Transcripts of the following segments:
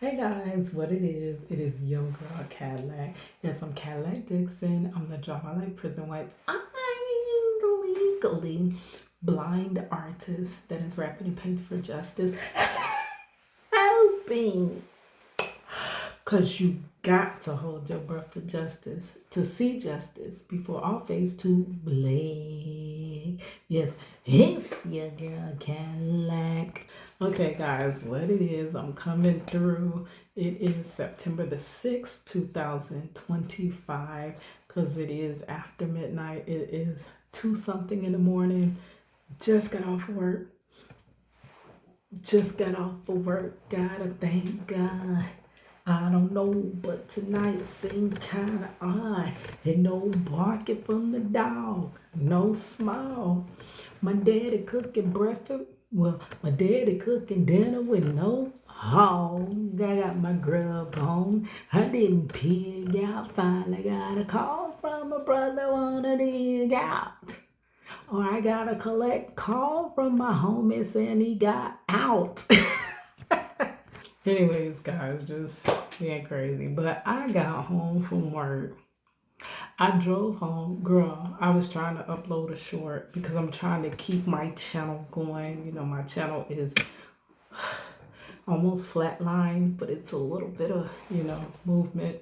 Hey guys, what it is your girl Cadillac. Yes, I'm Cadillac Dixon. I'm the job I like prison wife. I'm the legally blind artist that is rapping and painting for justice. Helping. Cause you got to hold your breath for justice, to see justice before all face to Blake. Yes, it's your girl Cadillac. Okay, guys, what it is, I'm coming through. It is September the 6th, 2025, because it is after midnight. It is 2 something in the morning. Just got off work. Gotta thank God. I don't know, but tonight seemed kinda odd. And no barking from the dog, no smile. My daddy cooking breakfast. Well, my daddy cooking dinner with no hog. I got my grub on. I didn't pig out. Finally got a call from a brother wanna dig out. Or I got a collect call from my homie saying he got out. Anyways, guys, just being crazy. But I got home from work. I drove home. Girl, I was trying to upload a short because I'm trying to keep my channel going. You know, my channel is almost flatline, but it's a little bit of, movement.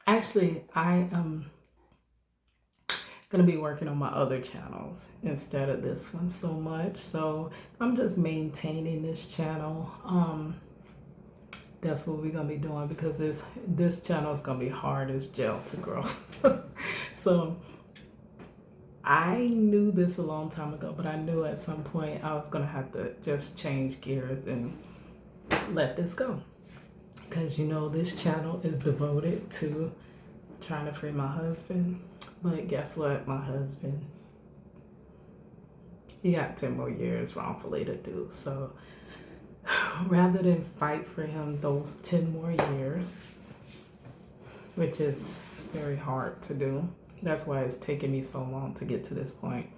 Actually, I am gonna be working on my other channels instead of this one so much. So I'm just maintaining this channel. That's what we're gonna be doing because this channel is gonna be hard as gel to grow. So I knew this a long time ago, but I knew at some point I was gonna have to just change gears and let this go. Because this channel is devoted to trying to free my husband. But guess what? My husband, he got 10 more years wrongfully to do. So rather than fight for him those 10 more years, which is very hard to do, that's why it's taken me so long to get to this point.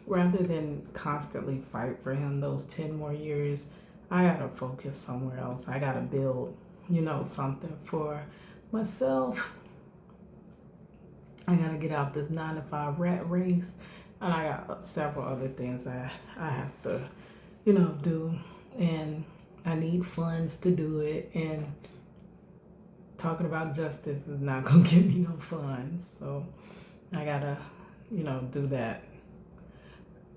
Rather than constantly fight for him those 10 more years, I gotta focus somewhere else. I gotta build, something for myself. I gotta get out this 9 to 5 rat race, and I got several other things I have to, do, and I need funds to do it. And talking about justice is not gonna give me no funds, so I gotta, do that.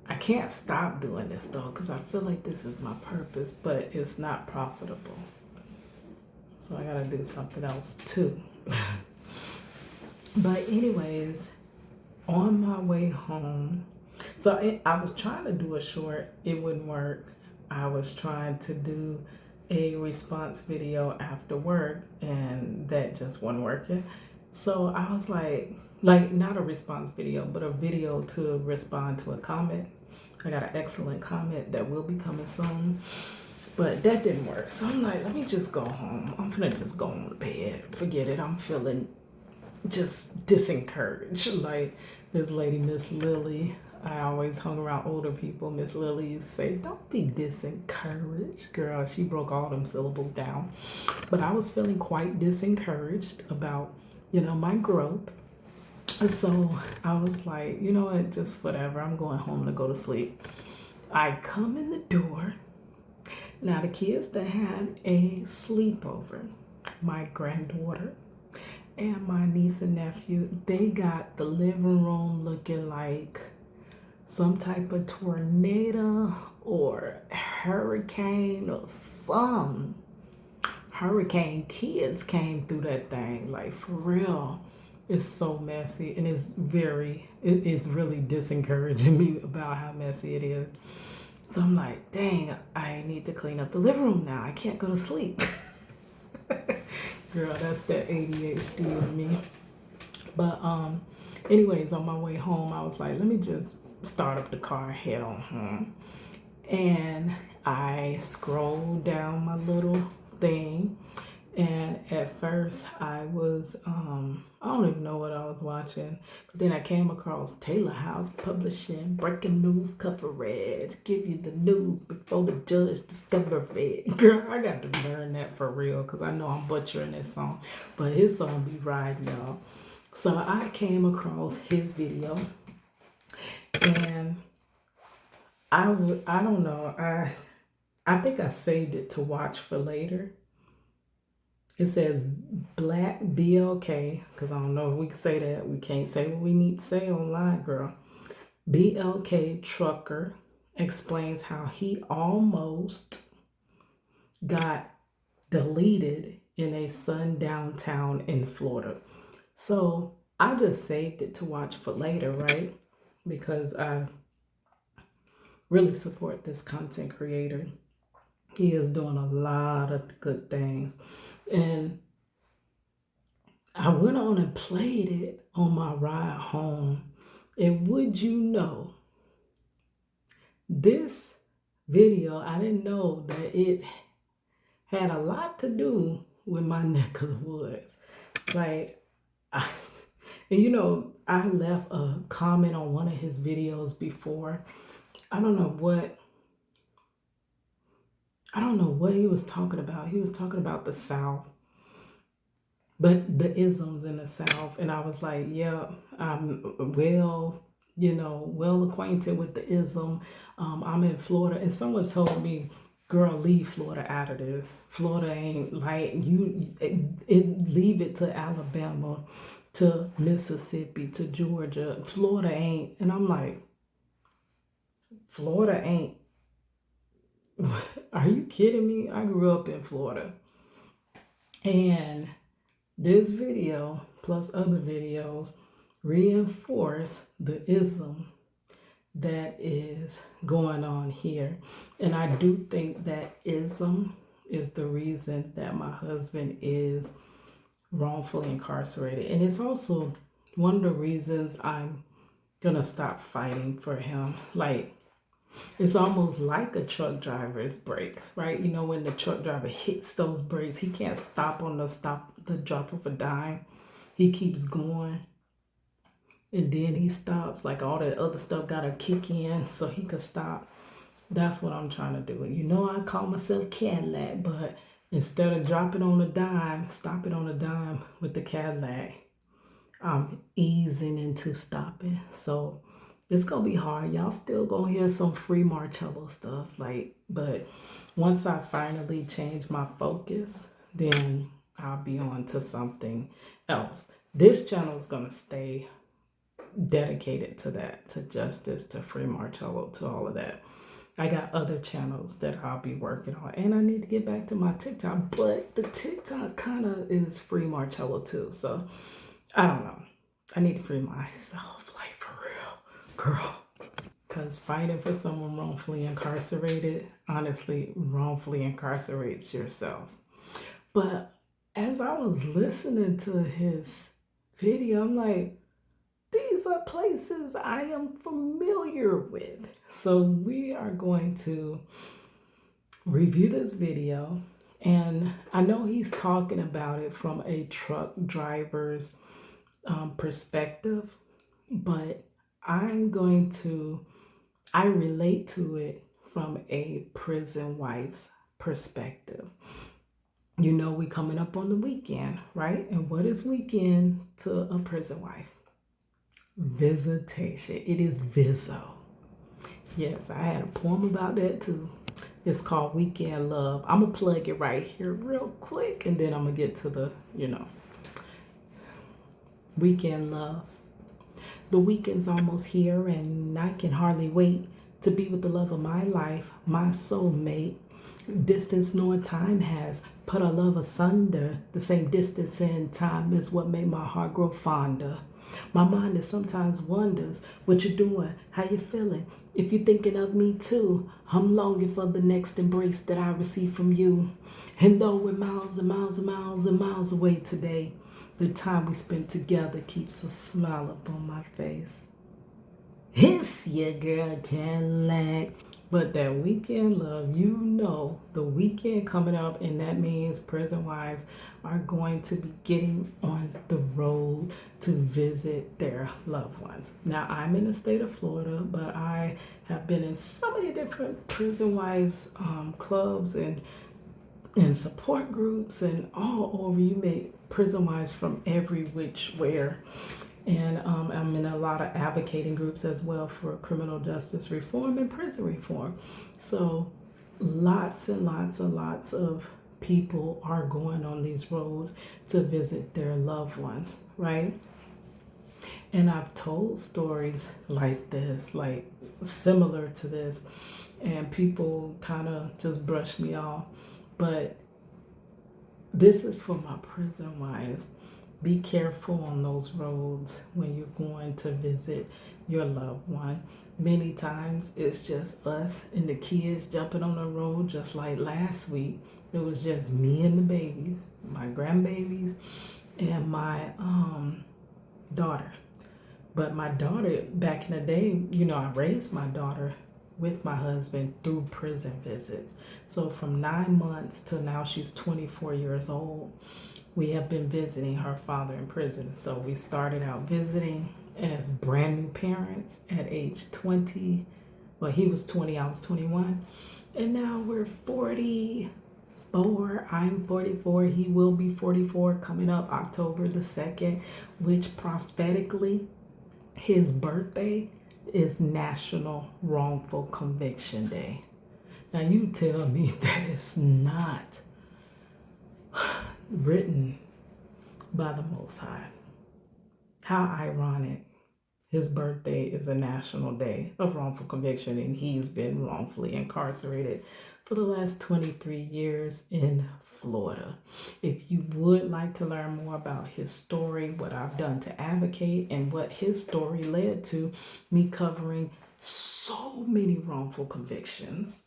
I can't stop doing this though, because I feel like this is my purpose, but it's not profitable. So I gotta do something else too. But anyways, on my way home, so I was trying to do a short, it wouldn't work. I was trying to do a response video after work, and that just wasn't working. So I was like not a response video, but a video to respond to a comment. I got an excellent comment that will be coming soon, but that didn't work. So I'm like, let me just go home. I'm gonna just go on to bed. Forget it. I'm feeling just disencouraged. Like this lady, Miss Lily, I always hung around older people. Miss Lily used to say, don't be disencouraged. Girl, she broke all them syllables down. But I was feeling quite disencouraged about, my growth. So I was like, you know what, just whatever. I'm going home to go to sleep. I come in the door. Now the kids that had a sleepover, my granddaughter and my niece and nephew, they got the living room looking like some type of tornado or hurricane or some hurricane. Kids came through that thing, like for real. It's so messy, and it's really discouraging me about how messy it is. So I'm like, dang, I need to clean up the living room now. I can't go to sleep. Girl, that's that ADHD in me. But anyways, on my way home, I was like, let me just start up the car and head on home. And I scrolled down my little thing, And at first I was, I don't even know what I was watching, but then I came across Taylor House Publishing, breaking news coverage, give you the news before the judge discover it. Girl, I got to learn that for real, because I know I'm butchering this song, but his song be riding, y'all. So I came across his video, and I don't know, I think I saved it to watch for later. It says Black BLK, because I don't know if we can say that. We can't say what we need to say online, girl. BLK trucker explains how he almost got deleted in a sundown town in Florida. So I just saved it to watch for later, right? Because I really support this content creator. He is doing a lot of good things. And I went on and played it on my ride home. And would you know, this video, I didn't know that it had a lot to do with my neck of the woods. Like, and you know, I left a comment on one of his videos before. I don't know what he was talking about. He was talking about the South, but the isms in the South. And I was like, yeah, I'm well acquainted with the ism. I'm in Florida, and someone told me, girl, leave Florida out of this. Florida ain't like you. Leave it to Alabama, to Mississippi, to Georgia. Florida ain't. And I'm like, Florida ain't. Are you kidding me? I grew up in Florida. And this video, plus other videos, reinforce the ism that is going on here. And I do think that ism is the reason that my husband is wrongfully incarcerated. And it's also one of the reasons I'm gonna stop fighting for him. Like, it's almost like a truck driver's brakes, right? You know, when the truck driver hits those brakes, he can't stop on the drop of a dime. He keeps going, and then he stops. Like, all that other stuff gotta kick in so he can stop. That's what I'm trying to do. You know, I call myself Cadillac, but instead of dropping on a dime, stopping on a dime with the Cadillac, I'm easing into stopping. So it's gonna be hard. Y'all still gonna hear some free Marcello stuff, like, but once I finally change my focus, then I'll be on to something else. This channel is gonna stay dedicated to that, to justice, to free Marcello, to all of that. I got other channels that I'll be working on, and I need to get back to my TikTok, but the TikTok kind of is free Marcello too. So I don't know. I need to free myself, like, for real, girl. Because fighting for someone wrongfully incarcerated, honestly, wrongfully incarcerates yourself. But as I was listening to his video, I'm like, these are places I am familiar with. So we are going to review this video. And I know he's talking about it from a truck driver's perspective, but I relate to it from a prison wife's perspective. You know, we coming up on the weekend, right? And what is weekend to a prison wife? Visitation. It is Vizzo. Yes, I had a poem about that too. It's called Weekend Love. I'm going to plug it right here real quick, and then I'm going to get to the, Weekend Love. The weekend's almost here, and I can hardly wait to be with the love of my life, my soulmate. Distance nor time has put our love asunder. The same distance and time is what made my heart grow fonder. My mind is sometimes wonders what you're doing, how you feeling. If you're thinking of me too, I'm longing for the next embrace that I receive from you. And though we're miles and miles and miles and miles away today, the time we spend together keeps a smile upon my face. It's your girl Cadillac. But that weekend love, you know, the weekend coming up, and that means prison wives are going to be getting on the road to visit their loved ones. Now, I'm in the state of Florida, but I have been in so many different prison wives clubs and support groups and all over. You meet prison wives from every which where. And I'm in a lot of advocating groups as well for criminal justice reform and prison reform. So lots and lots and lots of people are going on these roads to visit their loved ones, right? And I've told stories like this, like similar to this, and people kind of just brush me off. But this is for my prison wives. Be careful on those roads when you're going to visit your loved one. Many times it's just us and the kids jumping on the road, just like last week. It was just me and the babies, my grandbabies, and my daughter. But my daughter, back in the day, you know, I raised my daughter with my husband through prison visits. So from 9 months to now she's 24 years old, we have been visiting her father in prison. So we started out visiting as brand new parents at age 20. Well, he was 20, I was 21. And now we're 44. I'm 44. He will be 44 coming up October the 2nd, which prophetically, his birthday is National Wrongful Conviction Day. Now you tell me that it's not written by the Most High. How ironic. His birthday is a national day of wrongful conviction, and he's been wrongfully incarcerated for the last 23 years in Florida. If you would like to learn more about his story, what I've done to advocate, and what his story led to me covering so many wrongful convictions,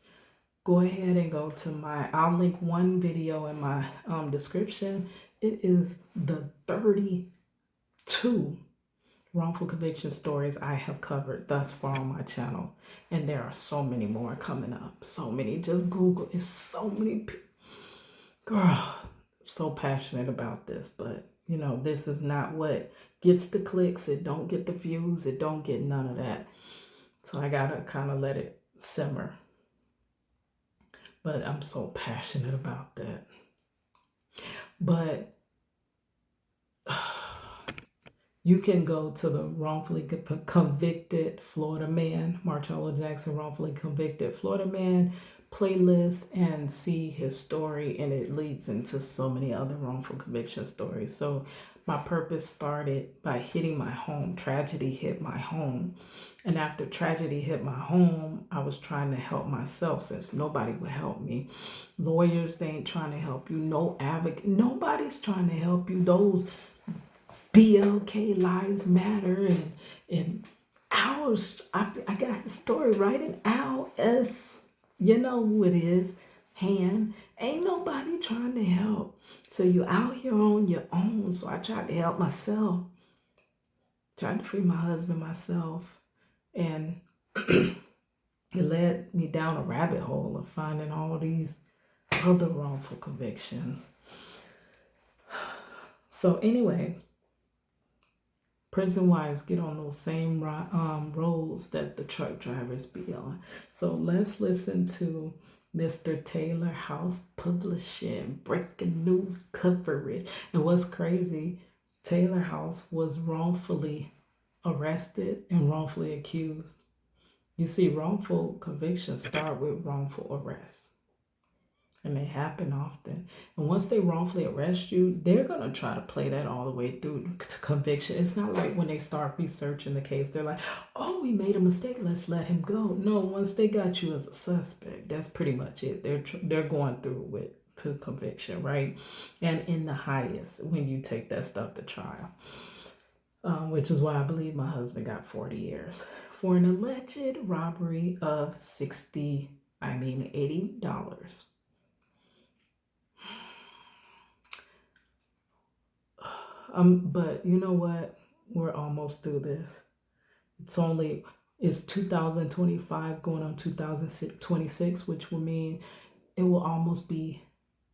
go ahead and go to I'll link one video in my description. It is the 32 wrongful conviction stories I have covered thus far on my channel. And there are so many more coming up. So many. Just Google. It's so many people. Girl, so passionate about this. But, you know, this is not what gets the clicks. It don't get the views. It don't get none of that. So I got to kind of let it simmer. But I'm so passionate about that. But you can go to the wrongfully convicted Florida man, Marcello Jackson, wrongfully convicted Florida man playlist, and see his story, and it leads into so many other wrongful conviction stories. So my purpose started by hitting my home. Tragedy hit my home. And after tragedy hit my home, I was trying to help myself since nobody would help me. Lawyers, they ain't trying to help you. No advocate. Nobody's trying to help you. Those BLK Lives Matter and ours. I got his story right in Al S. You know who it is. Hand. Ain't nobody trying to help. So you out here on your own. So I tried to help myself. Tried to free my husband myself. And it led me down a rabbit hole of finding all these other wrongful convictions. So anyway, prison wives get on those same roads that the truck drivers be on. So let's listen to Mr. Taylor House Publishing breaking news coverage. And what's crazy, Taylor House was wrongfully arrested and wrongfully accused. You see, wrongful convictions start with wrongful arrest. And they happen often. And once they wrongfully arrest you, they're going to try to play that all the way through to conviction. It's not like when they start researching the case, they're like, oh, we made a mistake, let's let him go. No, once they got you as a suspect, that's pretty much it. They're going through with to conviction, right? And in the highest when you take that stuff to trial. Which is why I believe my husband got 40 years for an alleged robbery of $80. But you know what? We're almost through this. It's only It's 2025 going on 2026, which will mean it will almost be,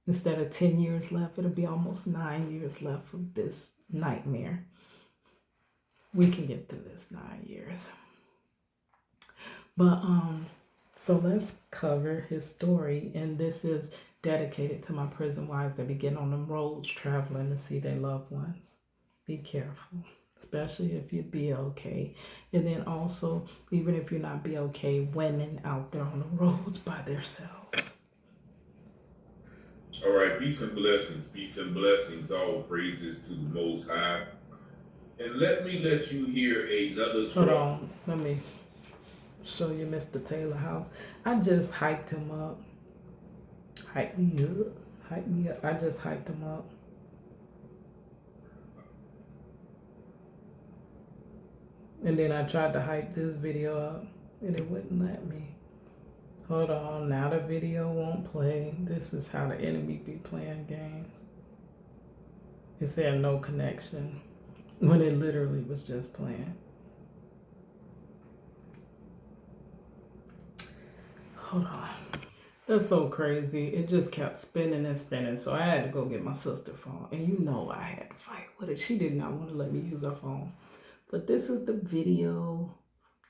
instead of 10 years left, it'll be almost 9 years left of this nightmare. We can get through this 9 years. But so let's cover his story, and this is dedicated to my prison wives that be getting on them roads traveling to see their loved ones. Be careful, especially if you're BLK. And then also, even if you're not BLK, women out there on the roads by themselves. All right, peace and blessings, all praises to the Most High. And let you hear another Hold on, let me show you Mr. Taylor house. I just hyped him up. Hype me up. I just hyped him up. And then I tried to hype this video up and it wouldn't let me. Hold on, now the video won't play. This is how the enemy be playing games. It said no connection when it literally was just playing. Hold on. That's so crazy. It just kept spinning and spinning. So I had to go get my sister's phone. And you know I had to fight with it. She did not want to let me use her phone. But this is the video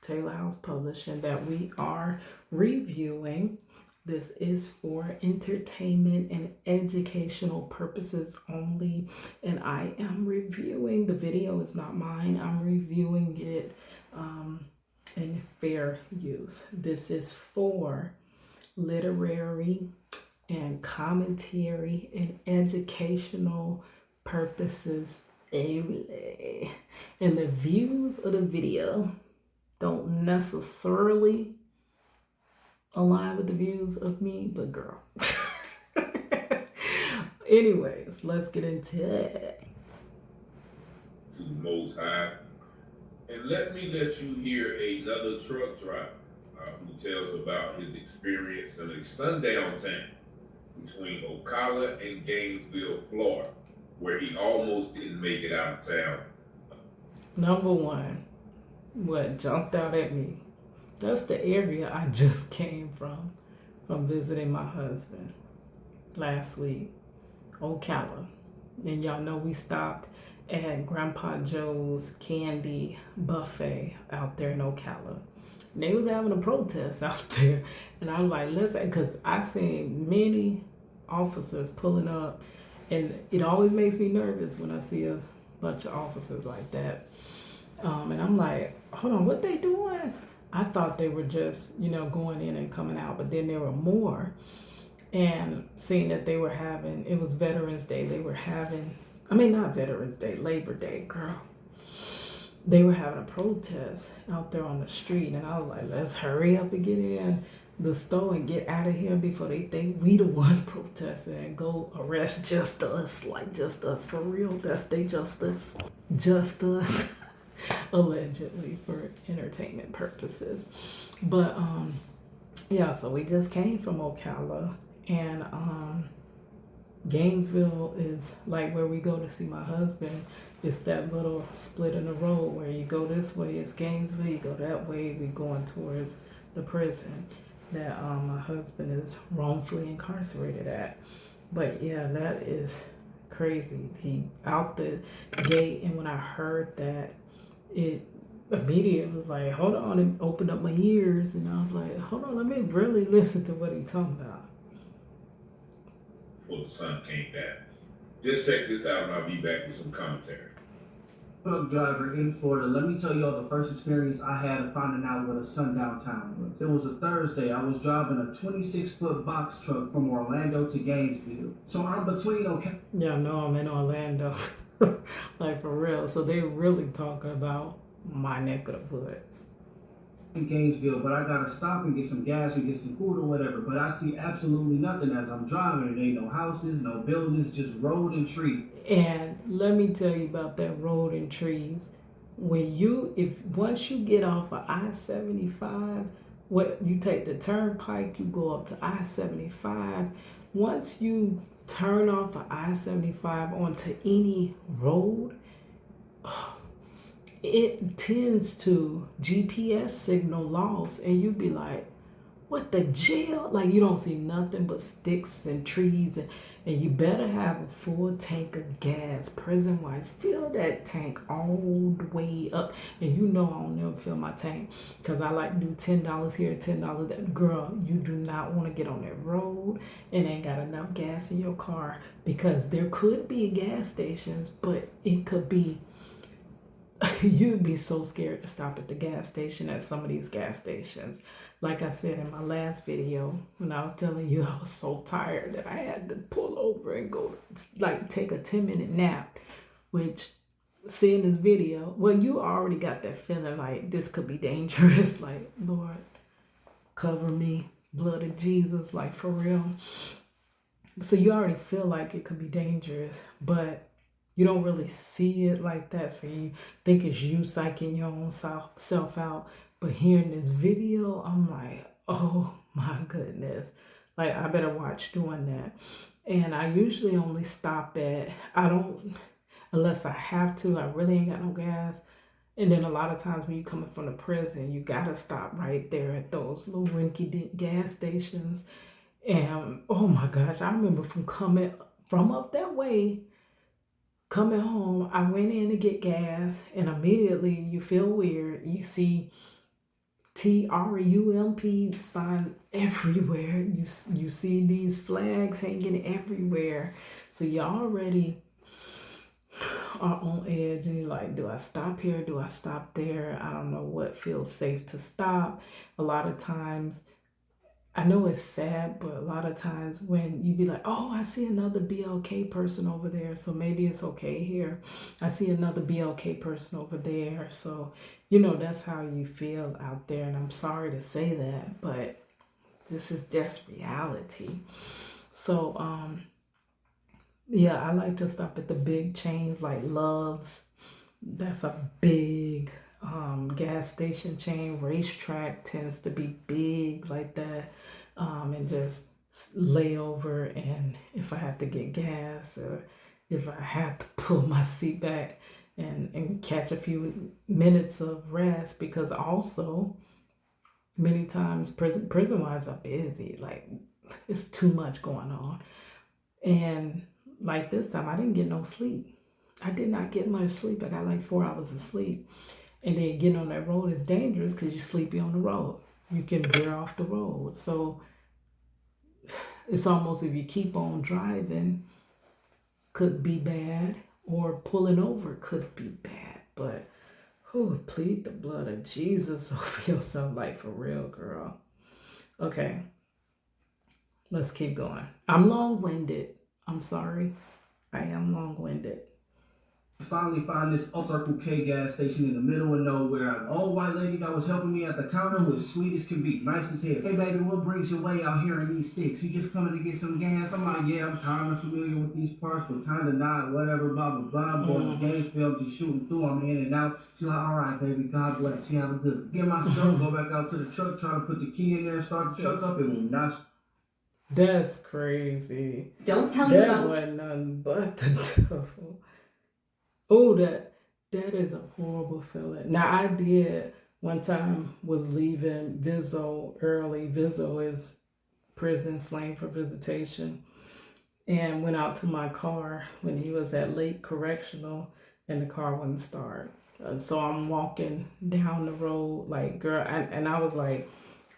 Taylor House Publishing that we are reviewing. This is for entertainment and educational purposes only. And I am reviewing, the video is not mine. I'm reviewing it in fair use. This is for literary and commentary and educational purposes only. And the views of the video don't necessarily align with the views of me, but girl. Anyways, let's get into it. To the Most High. And let you hear another truck driver who tells about his experience in a sundown town between Ocala and Gainesville, Florida, where he almost didn't make it out of town. Number one, what jumped out at me, that's the area I just came from visiting my husband last week, Ocala. And y'all know we stopped at Grandpa Joe's candy buffet out there in Ocala. And they was having a protest out there. And I was like, listen, because I seen many officers pulling up. And it always makes me nervous when I see a bunch of officers like that. And I'm like, hold on, what they doing? I thought they were just, going in and coming out. But then there were more. And seeing that they were having, it was Veterans Day. They were having, not Veterans Day, Labor Day, girl. They were having a protest out there on the street. And I was like, let's hurry up and get in the store and get out of here before they think we the ones protesting and go arrest just us, like just us for real. That's they justice, just us, allegedly for entertainment purposes. But yeah, so we just came from Ocala, and Gainesville is like where we go to see my husband. It's that little split in the road where you go this way, it's Gainesville, you go that way, we going towards the prison that my husband is wrongfully incarcerated at. But yeah, that is crazy. He out the gate, and when I heard that, it immediately was like, hold on, and opened up my ears, and I was like, hold on, let me really listen to what he's talking about. Before the sun came down. Just check this out, and I'll be back with some commentary. Truck driver in Florida, let me tell y'all the first experience I had of finding out what a sundown town was. It was a Thursday. I was driving a 26-foot box truck from Orlando to Gainesville. So I'm between Yeah, no, I'm in Orlando. Like for real. So they're really talking about my neck of the woods. In Gainesville, but I gotta stop and get some gas and get some food or whatever. But I see absolutely nothing as I'm driving. There ain't no houses, no buildings, just road and tree. And let me tell you about that road and trees. Once you get off of I-75, you take the turnpike, you go up to I-75. Once you turn off of I-75 onto any road, it tends to GPS signal loss, and you'd be like, what the jail? Like, you don't see nothing but sticks and trees, and you better have a full tank of gas. Prison wise, fill that tank all the way up. And you know I don't never fill my tank because I like to do $10 here, $10 there. Girl, you do not want to get on that road and ain't got enough gas in your car, because there could be gas stations, but it could be you'd be so scared to stop at the gas station at some of these gas stations. Like I said in my last video, when I was telling you I was so tired that I had to pull over and go, like, take a 10-minute nap, which, seeing this video, well, you already got that feeling like this could be dangerous. Like, Lord, cover me, blood of Jesus, like, for real. So you already feel like it could be dangerous, but you don't really see it like that, so you think it's you psyching your own self out. But hearing this video, I'm like, oh my goodness. Like, I better watch doing that. And I usually only stop at, unless I have to, I really ain't got no gas. And then a lot of times when you're coming from the prison, you gotta stop right there at those little rinky-dink gas stations. And oh my gosh, I remember from up that way, coming home, I went in to get gas, and immediately you feel weird. You see T0wn sign everywhere. You see these flags hanging everywhere. So you already are on edge, and you're like, do I stop here? Do I stop there? I don't know what feels safe to stop. A lot of times, I know it's sad, but a lot of times when you be like, oh, I see another BLK person over there, so maybe it's okay here. I see another BLK person over there. So, you know, that's how you feel out there. And I'm sorry to say that, but this is just reality. So, yeah, I like to stop at the big chains like Love's. That's a big gas station chain. Racetrack tends to be big like that. And just lay over, and if I have to get gas, or if I have to pull my seat back and catch a few minutes of rest, because also many times prison wives are busy. Like, it's too much going on. And like this time, I didn't get no sleep. I did not get much sleep. I got like 4 hours of sleep. And then getting on that road is dangerous because you're sleepy on the road. You can veer off the road. So it's almost, if you keep on driving, could be bad, or pulling over could be bad. But plead the blood of Jesus over yourself, like, for real, girl. Okay, let's keep going. I'm long-winded. I'm sorry. I am long-winded. Finally find this Circle K gas station in the middle of nowhere. An old white lady that was helping me at the counter was sweet as can be, nice as hell. Hey baby, what brings you way out here in these sticks? You just coming to get some gas? I'm like, yeah, I'm kind of familiar with these parts, but kind of not, whatever, blah, blah, blah. Boy, the Gainesville, just shooting through them in and out. She's like, all right, baby, God bless. You have a good. Get my stuff, go back out to the truck, try to put the key in there, start the truck up, and will not. That's crazy. Don't tell me that wasn't nothing but the devil. Oh, that is a horrible feeling. Now, I did one time was leaving Vizzo early. Vizzo is prison slang for visitation. And went out to my car when he was at Lake Correctional, and the car wouldn't start. So I'm walking down the road, like, girl, and I was like,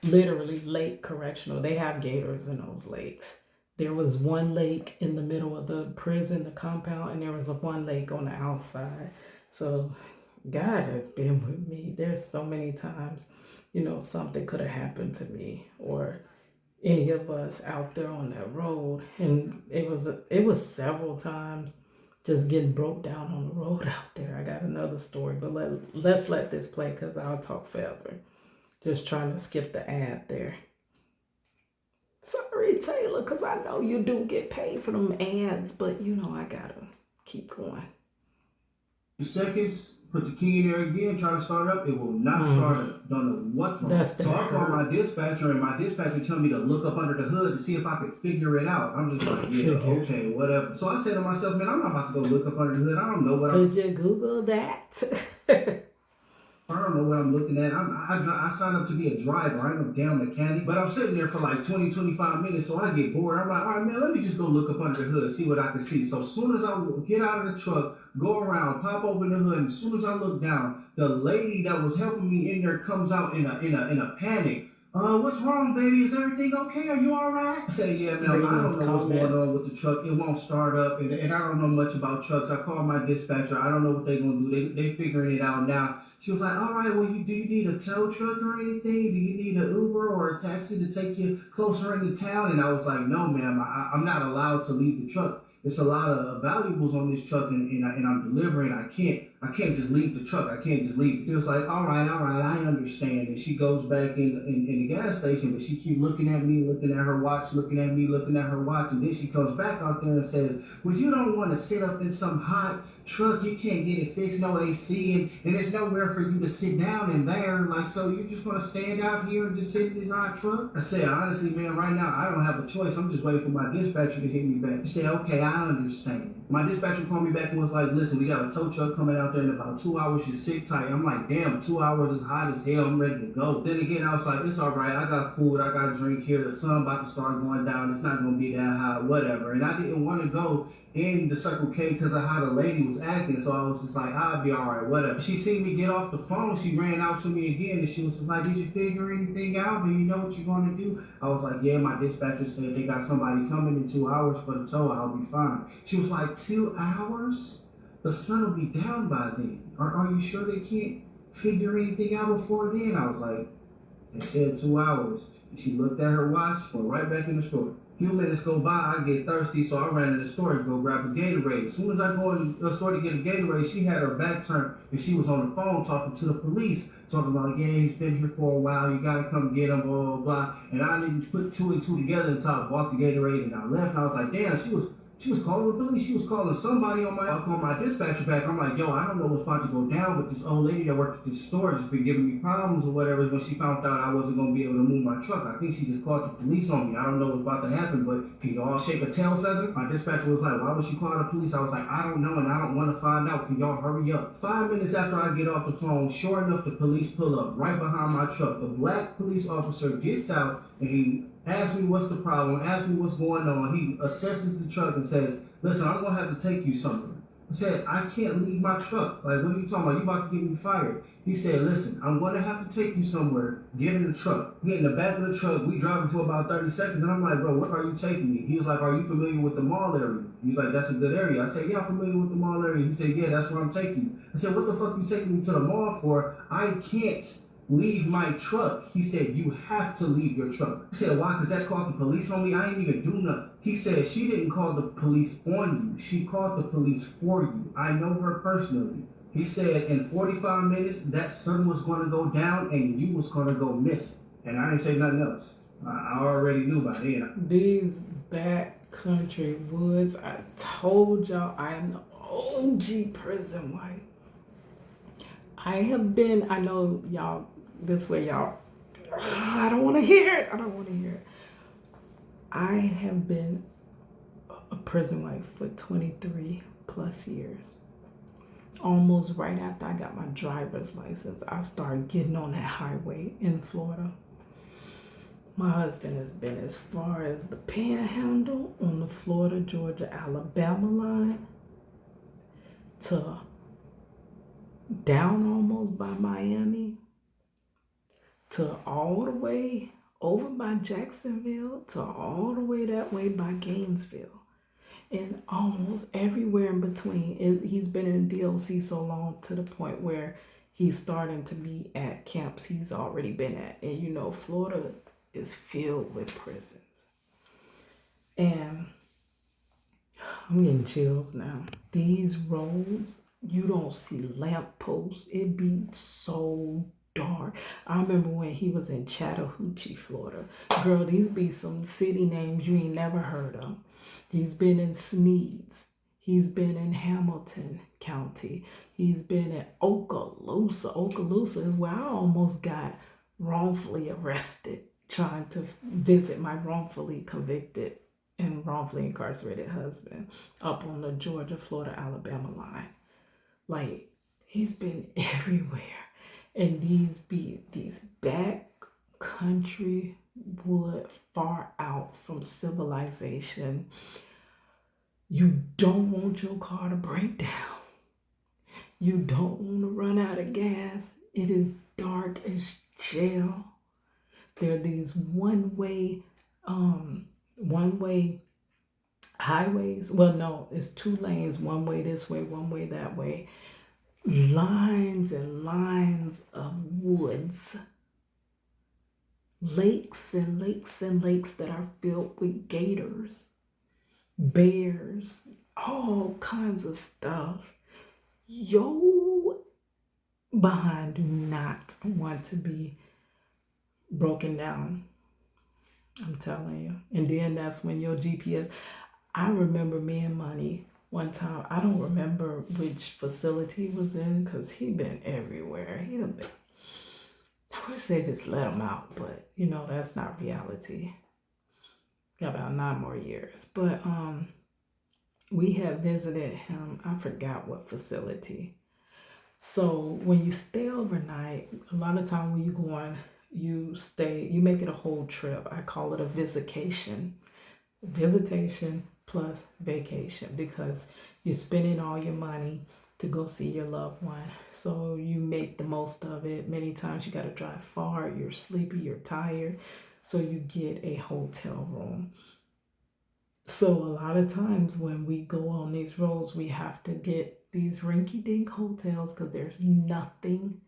literally Lake Correctional. They have gators in those lakes. There was one lake in the middle of the prison, the compound, and there was one lake on the outside. So God has been with me. There's so many times, you know, something could have happened to me or any of us out there on that road. And it was several times just getting broke down on the road out there. I got another story, but let's let this play because I'll talk forever. Just trying to skip the ad there. Sorry, Taylor, because I know you do get paid for them ads, but, you know, I got to keep going. Seconds, put the key in there again, try to start up, it will not start up. Don't know what's wrong. So I called my dispatcher, and my dispatcher told me to look up under the hood to see if I could figure it out. I'm just like, yeah, okay, whatever. So I said to myself, man, I'm not about to go look up under the hood. I don't know what Could you Google that? I don't know what I'm looking at. I signed up to be a driver. I ain't no damn mechanic. But I'm sitting there for like 20, 25 minutes, so I get bored. I'm like, all right, man, let me just go look up under the hood and see what I can see. So as soon as I get out of the truck, go around, pop open the hood, and as soon as I look down, the lady that was helping me in there comes out in a panic. What's wrong, baby? Is everything okay? Are you all right? I said, yeah, man, I don't know what's going on with the truck. It won't start up, and I don't know much about trucks. I called my dispatcher. I don't know what they're going to do. They figuring it out now. She was like, all right, well, do you need a tow truck or anything? Do you need an Uber or a taxi to take you closer into town? And I was like, no, ma'am, I'm not allowed to leave the truck. It's a lot of valuables on this truck, and I'm delivering. I can't just leave the truck. I can't just leave. It was like, all right, I understand. And she goes back in the gas station, but she keep looking at me, looking at her watch, looking at me, looking at her watch, and then she comes back out there and says, well, you don't want to sit up in some hot truck. You can't get it fixed, no AC, and there's nowhere for you to sit down in there. Like, so you're just gonna stand out here and just sit in this hot truck? I said, honestly, man, right now I don't have a choice. I'm just waiting for my dispatcher to hit me back. She said, okay, I understand. My dispatcher called me back and was like, listen, we got a tow truck coming out there in about 2 hours. You sit tight. I'm like, damn, 2 hours is hot as hell. I'm ready to go. Then again, I was like, it's all right. I got food. I got a drink here. The sun about to start going down. It's not going to be that hot, whatever. And I didn't want to go in the Circle K because of how the lady was acting. So I was just like, I'll be all right, whatever. She seen me get off the phone. She ran out to me again and she was just like, did you figure anything out? Do you know what you're going to do? I was like, yeah, my dispatcher said they got somebody coming in 2 hours for the tow. I'll be fine. She was like, 2 hours? The sun will be down by then. Are you sure they can't figure anything out before then? I was like, they said 2 hours. And she looked at her watch, went right back in the store. A few minutes go by, I get thirsty, so I ran to the store to go grab a Gatorade. As soon as I go in the store to get a Gatorade, she had her back turned and she was on the phone talking to the police, talking about, yeah, he's been here for a while, you gotta come get him, blah, blah, blah. And I didn't put two and two together until I bought the Gatorade and I left, and I was like, damn, she was calling the police. She was calling somebody on my dispatcher back. I'm like, yo, I don't know what's about to go down, but this old lady that worked at this store just been giving me problems or whatever when she found out I wasn't going to be able to move my truck. I think she just called the police on me. I don't know what's about to happen, but can y'all shake a tail feather? My dispatcher was like, why would she call the police? I was like, I don't know, and I don't want to find out. Can y'all hurry up? 5 minutes after I get off the phone, sure enough, the police pull up right behind my truck. The black police officer gets out and he asks me what's the problem, asks me what's going on. He assesses the truck and says, listen, I'm going to have to take you somewhere. I said, I can't leave my truck. Like, what are you talking about? You about to get me fired. He said, listen, I'm going to have to take you somewhere. Get in the truck. Get in the back of the truck. We driving for about 30 seconds. And I'm like, bro, where are you taking me? He was like, are you familiar with the mall area? He's like, that's a good area. I said, yeah, I'm familiar with the mall area. He said, yeah, that's where I'm taking you. I said, what the fuck you taking me to the mall for? I can't leave my truck. He said, you have to leave your truck. I said, why? Because that's called the police on me. I ain't even do nothing. He said, she didn't call the police on you. She called the police for you. I know her personally. He said, in 45 minutes, that sun was going to go down and you was going to go missing. And I didn't say nothing else. I already knew by then. These back country woods, I told y'all I am the OG prison wife. I have been, I know y'all, this way y'all, I don't want to hear it. I have been a prison wife for 23 plus years. Almost right after I got my driver's license, I started getting on that highway in Florida. My husband has been as far as the Panhandle on the Florida, Georgia, Alabama line to down almost by Miami to all the way over by Jacksonville to all the way that way by Gainesville and almost everywhere in between. He's been in DLC so long to the point where he's starting to be at camps he's already been at. And you know, Florida is filled with prisons. And I'm getting chills now. These roads, you don't see lampposts. It be so dark. I remember when he was in Chattahoochee, Florida. Girl, these be some city names you ain't never heard of. He's been in Sneeds. He's been in Hamilton County. He's been in Okaloosa. Okaloosa is where I almost got wrongfully arrested trying to visit my wrongfully convicted and wrongfully incarcerated husband up on the Georgia, Florida, Alabama line. Like, he's been everywhere. And these back country wood far out from civilization. You don't want your car to break down. You don't want to run out of gas. It is dark as jail. There are these one-way highways. Well, no, it's 2 lanes, one way this way, one way that way. Lines and lines of woods. Lakes and lakes and lakes that are filled with gators, bears, all kinds of stuff. Yo behind do not want to be broken down. I'm telling you. And then that's when your GPS. I remember me and Money one time. I don't remember which facility he was in because he been everywhere. He done been. I wish they just let him out, but you know that's not reality. Got about 9 more years, but we had visited him. I forgot what facility. So when you stay overnight, a lot of time when you go on, you make it a whole trip. I call it a visitation plus vacation, because you're spending all your money to go see your loved one. So you make the most of it. Many times you got to drive far, you're sleepy, you're tired. So you get a hotel room. So a lot of times when we go on these roads, we have to get these rinky-dink hotels because there's nothing.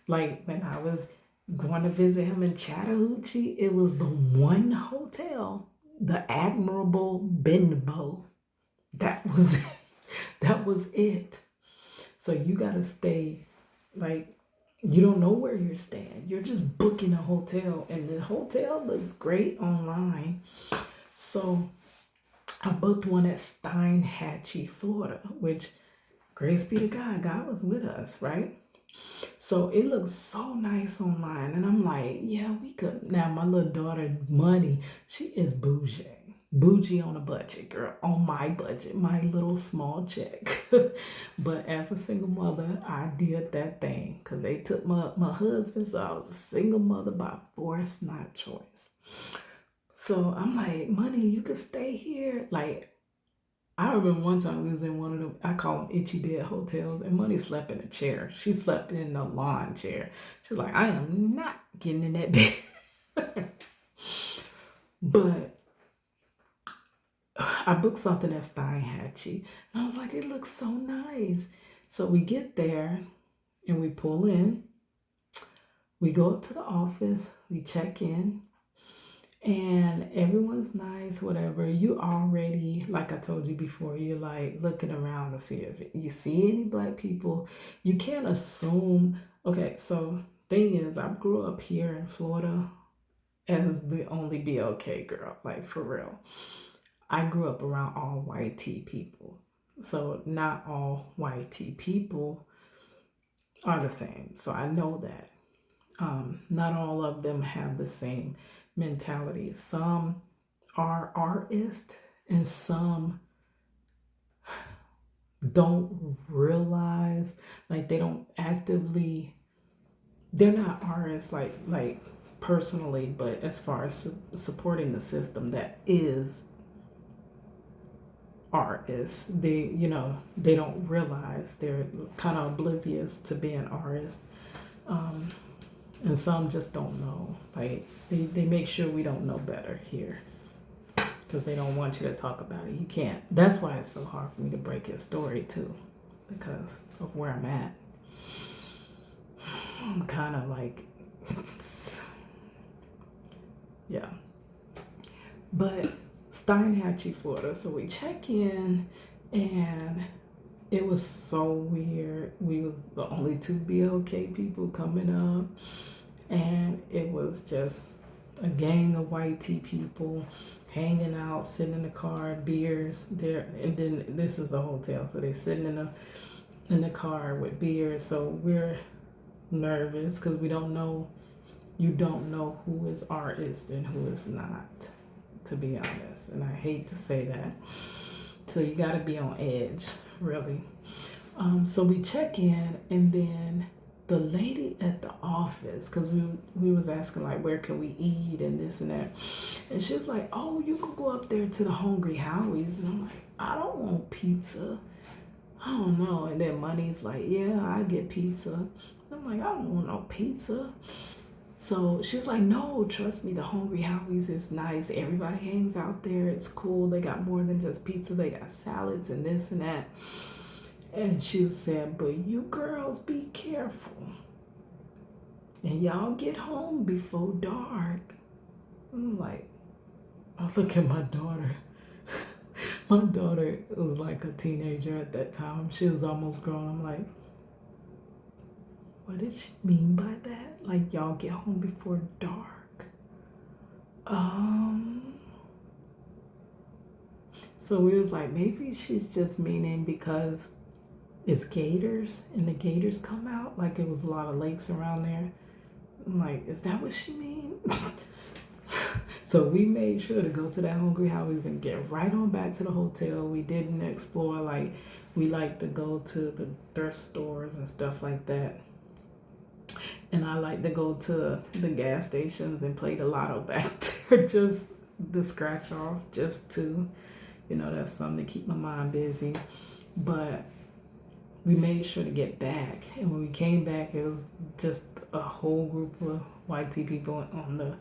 Like when I was going to visit him in Chattahoochee, it was the one hotel, the Admirable Benbow. That was it. So you got to stay, like, you don't know where you're staying. You're just booking a hotel, and the hotel looks great online. So I booked one at Steinhatchee, Florida, which, grace be to God, God was with us, right? So it looks so nice online. And I'm like, yeah, we could. Now, my little daughter, Money, she is bougie. Bougie on a budget, girl, on my budget, my little small check. But as a single mother, I did that thing because they took my husband, so I was a single mother by force, not choice. So I'm like, Money, you could stay here. Like, I remember one time we was in one of them, I call them itchy bed hotels, and Money slept in a chair. She slept in a lawn chair. She's like, I am not getting in that bed. But I booked something at Steinhatchee, and I was like, it looks so nice. So we get there, and we pull in. We go up to the office. We check in. And everyone's nice, whatever. You already, like I told you before, you're like looking around to see if you see any Black people. You can't assume. Okay, so thing is, I grew up here in Florida as the only BLK girl, like for real. I grew up around all white tea people. So not all white tea people are the same. So I know that. Not all of them have the same mentality. Some are artists and some don't realize, like they don't actively, they're not artists like personally, but as far as supporting the system that is artists, they don't realize, they're kind of oblivious to being artists. And some just don't know. Like they make sure we don't know better here because they don't want you to talk about it. You can't. That's why it's so hard for me to break his story too, because of where I'm at. I'm kind of like, yeah. But Steinhatchee, Florida. So we check in, and it was so weird. We was the only 2 BLK people coming up, and it was just a gang of white tea people hanging out, sitting in the car, beers there, and then this is the hotel, so they sitting in the car with beers. So we're nervous because we don't know. You don't know who is artist and who is not, to be honest. And I hate to say that. So you got to be on edge, really. So we check in, and then the lady at the office, because we was asking like where can we eat and this and that, and she was like, oh, you could go up there to the Hungry Howie's, and I'm like, I don't want pizza. I don't know. And then Money's like, yeah, I get pizza. I'm like, I don't want no pizza. So she was like, no, trust me, the Hungry Howie's is nice. Everybody hangs out there. It's cool. They got more than just pizza. They got salads and this and that. And she said, but you girls be careful. And y'all get home before dark. I'm like, I look at my daughter. My daughter was like a teenager at that time. She was almost grown. I'm like, what did she mean by that? Like, y'all get home before dark? So we was like, maybe she's just meaning because it's gators and the gators come out. Like, it was a lot of lakes around there. I'm like, is that what she means? So we made sure to go to that Hungry Howie's and get right on back to the hotel. We didn't explore, like, we like to go to the thrift stores and stuff like that. And I like to go to the gas stations and play the lotto back there, just the scratch off, just to, that's something to keep my mind busy. But we made sure to get back. And when we came back, it was just a whole group of white tea people on the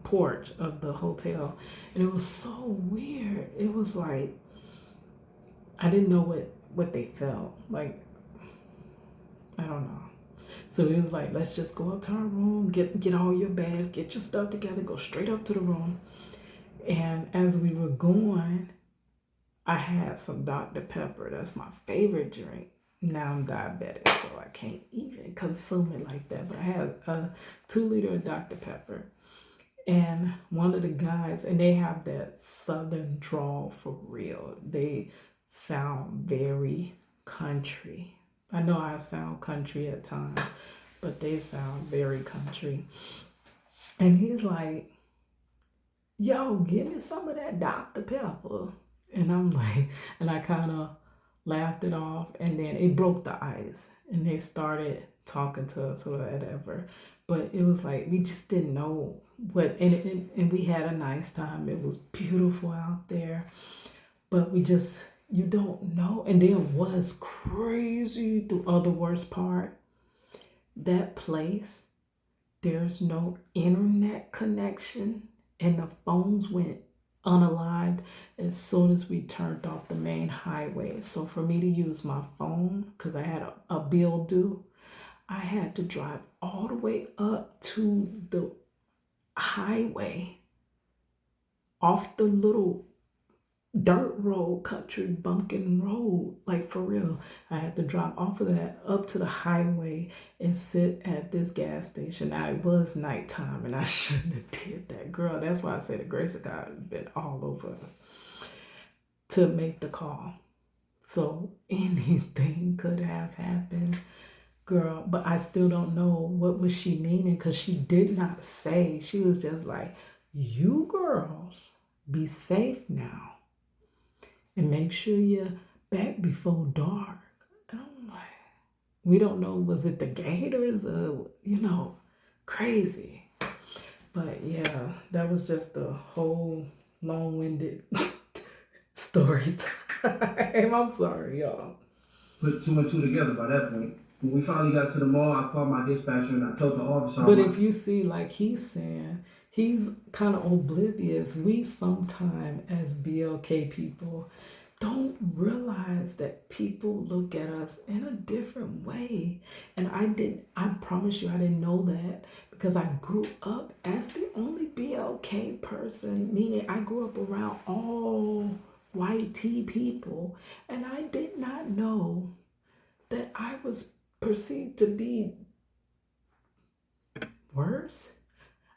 porch of the hotel, and it was so weird. It was like I didn't know what they felt like. I don't know. So it was like, let's just go up to our room, get all your bags, get your stuff together, go straight up to the room. And as we were going, I had some Dr. Pepper. That's my favorite drink. Now I'm diabetic, so I can't even consume it like that. But I had a 2-liter of Dr. Pepper. And one of the guys, and they have that southern drawl for real. They sound very country. I know I sound country at times, but they sound very country. And he's like, yo, give me some of that Dr. Pepper. And I'm like, and I kind of laughed it off, and then it broke the ice, and they started talking to us or whatever. But it was like, we just didn't know what, and we had a nice time. It was beautiful out there, but you don't know. And then what's crazy, the other worst part, that place, there's no internet connection, and the phones went unalived as soon as we turned off the main highway. So for me to use my phone, because I had a bill due, I had to drive all the way up to the highway off the little dirt road, country bumpkin road, like for real. I had to drop off of that up to the highway and sit at this gas station. Now it was nighttime and I shouldn't have did that, girl. That's why I say the grace of God has been all over us to make the call. So anything could have happened, girl. But I still don't know what was she meaning, because she did not say. She was just like, you girls be safe now. And make sure you're back before dark. And I'm like, we don't know, was it the gators or, crazy. But yeah, that was just a whole long-winded story time. I'm sorry, y'all. Put 2 and 2 together by that point. When we finally got to the mall, I called my dispatcher and I told the officer. But if you see, like he's saying, he's kind of oblivious. We sometimes, as BLK people, don't realize that people look at us in a different way. And I promise you, I didn't know that, because I grew up as the only BLK person, meaning I grew up around all white tea people, and I did not know that I was perceived to be worse.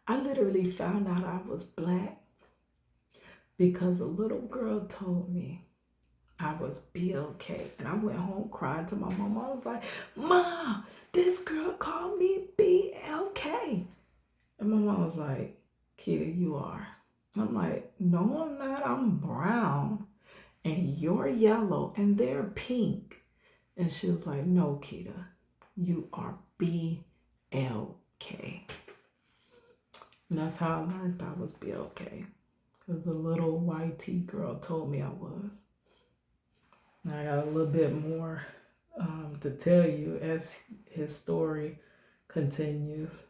I literally found out I was Black because a little girl told me I was BLK. And I went home crying to my mom. I was like, Mom, this girl called me BLK. And my mom was like, Kita, you are. And I'm like, no, I'm not. I'm brown. And you're yellow. And they're pink. And she was like, no, Keita, you are BLK. And that's how I learned I was BLK. Because a little YT girl told me I was. And I got a little bit more to tell you as his story continues.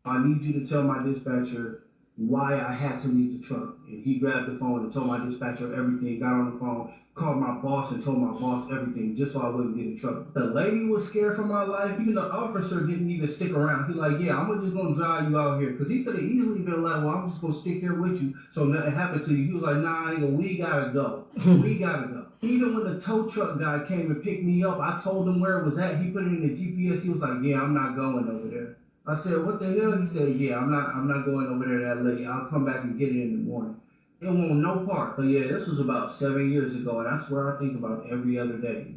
I need you to tell my dispatcher why I had to leave the truck. And he grabbed the phone and told my dispatcher everything, got on the phone, called my boss and told my boss everything just so I wouldn't get in trouble. The lady was scared for my life. Even the officer didn't even stick around. He like, yeah, I'm just going to drive you out here. Because he could have easily been like, well, I'm just going to stick here with you so nothing happened to you. He was like, nah, we got to go. We got to go. Even when the tow truck guy came and picked me up, I told him where it was at. He put it in the GPS. He was like, yeah, I'm not going over there. I said, what the hell? He said, yeah, I'm not going over there that late. I'll come back and get it in the morning. It won't no part. But yeah, this was about 7 years ago, and I swear I think about it every other day.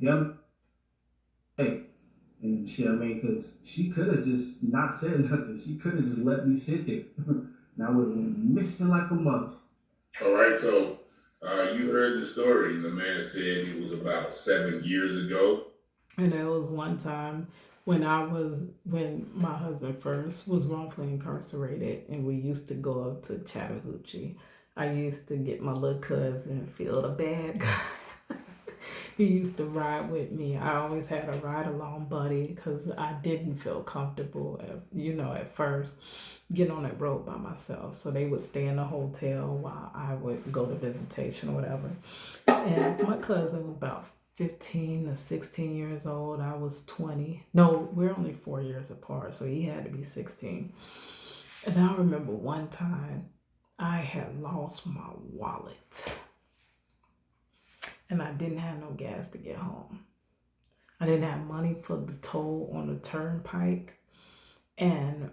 Hey. And shit, I mean, because she could have just not said nothing. She could have just let me sit there. And I would have been missing like a mother. All right, so you heard the story. The man said it was about 7 years ago. And there was one time when my husband first was wrongfully incarcerated, and we used to go up to Chattahoochee. I used to get my little cousin, Phil the bad guy. He used to ride with me. I always had a ride along buddy because I didn't feel comfortable, at first, getting on that road by myself. So they would stay in a hotel while I would go to visitation or whatever. And my cousin was about 15 to 16 years old. I was 20. No, we're only 4 years apart, so he had to be 16. And I remember one time I had lost my wallet. And I didn't have no gas to get home. I didn't have money for the toll on the turnpike. And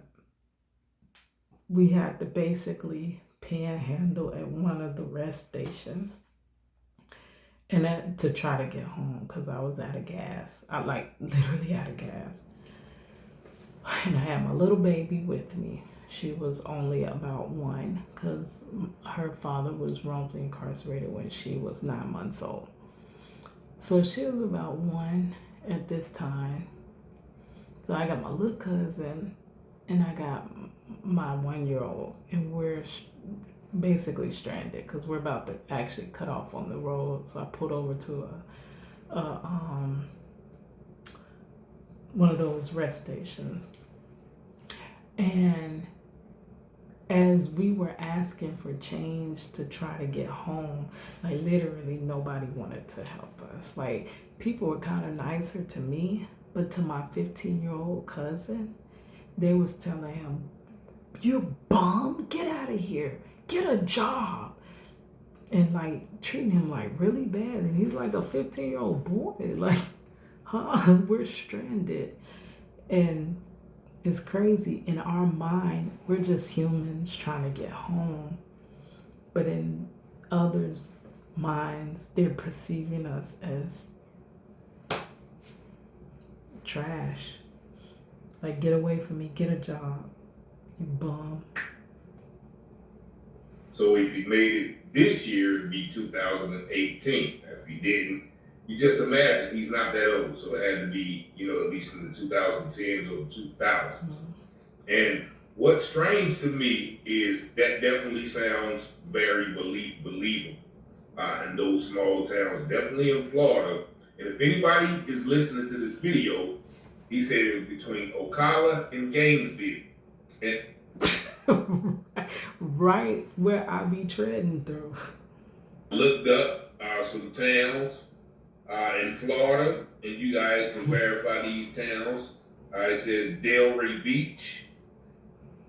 we had to basically panhandle at one of the rest stations. And that to try to get home because I was out of gas. I literally out of gas. And I had my little baby with me. She was only about 1 because her father was wrongfully incarcerated when she was 9 months old. So she was about 1 at this time. So I got my little cousin and I got my 1-year-old, and we're basically stranded because we're about to actually cut off on the road. So I pulled over to one of those rest stations. And as we were asking for change to try to get home, literally nobody wanted to help us. People were kind of nicer to me, but to my 15-year-old cousin, they was telling him, "You bum, get out of here, get a job," and treating him really bad. And he's like a 15-year-old boy, we're stranded. And it's crazy. In our mind, we're just humans trying to get home. But in others' minds, they're perceiving us as trash. Get away from me, get a job, you bum. So if he made it this year, it'd be 2018. If he didn't, you just imagine he's not that old. So it had to be, at least in the 2010s or 2000s. Mm-hmm. And what's strange to me is that definitely sounds very believable in those small towns, definitely in Florida. And if anybody is listening to this video, he said it was between Ocala and Gainesville. And right where I be treading through. Looked up some towns in Florida, and you guys can verify these towns. It says Delray Beach,